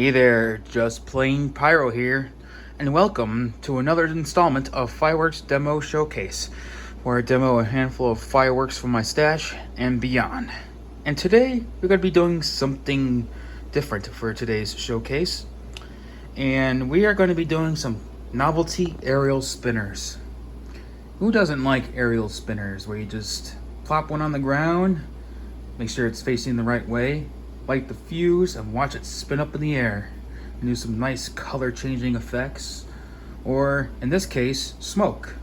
Hey there, Justplanepyro here, and welcome to another installment of Fireworks Demo Showcase, where I demo a handful of fireworks from my stash and beyond. And today, we're going to be doing something different for today's showcase, and we are going to be doing some novelty aerial spinners. Who doesn't like aerial spinners, where you just plop one on the ground, make sure it's facing the right way, light the fuse, and watch it spin up in the air and do some nice color changing effects, or in this case, smoke.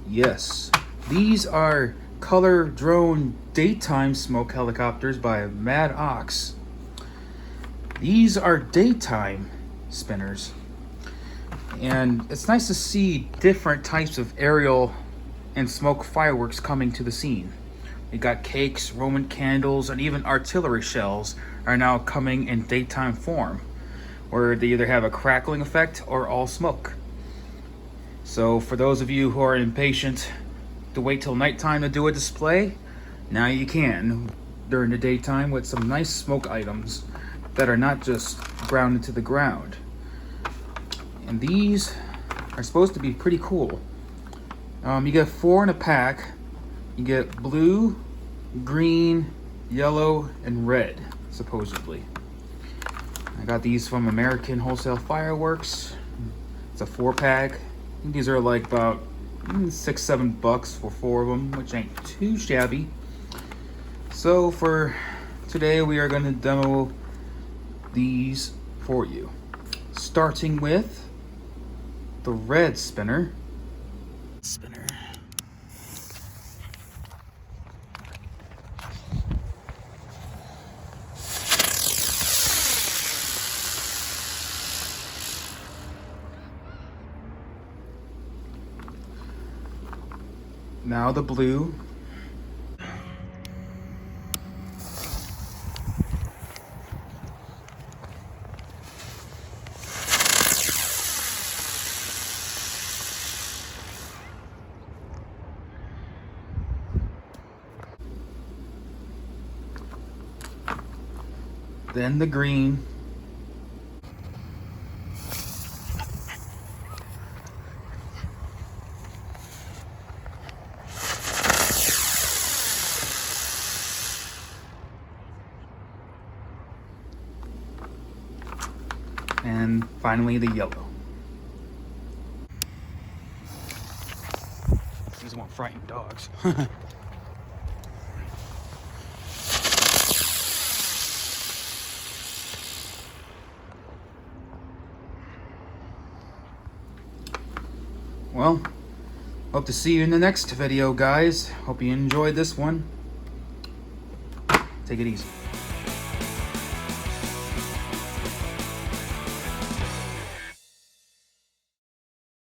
Yes, these are color drone daytime smoke helicopters by Mad Ox. These are daytime spinners, and it's nice to see different types of aerial and smoke fireworks coming to the scene. We got cakes, Roman candles, and even artillery shells are now coming in daytime form, where they either have a crackling effect or all smoke. So for those of you who are impatient to wait till nighttime to do a display, now you can during the daytime with some nice smoke items that are not just ground into the ground. And these are supposed to be pretty cool. You get 4 in a pack. You get blue, green, yellow, and red, supposedly. I got these from American Wholesale Fireworks. It's a 4-pack. I think these are like about $6-7 for 4 of them, which ain't too shabby. So for today, we are going to demo these for you. Starting with the red spinner. Now the blue. Then the green. And finally the yellow. These won't frighten dogs. Well, hope to see you in the next video, guys. Hope you enjoyed this one. Take it easy.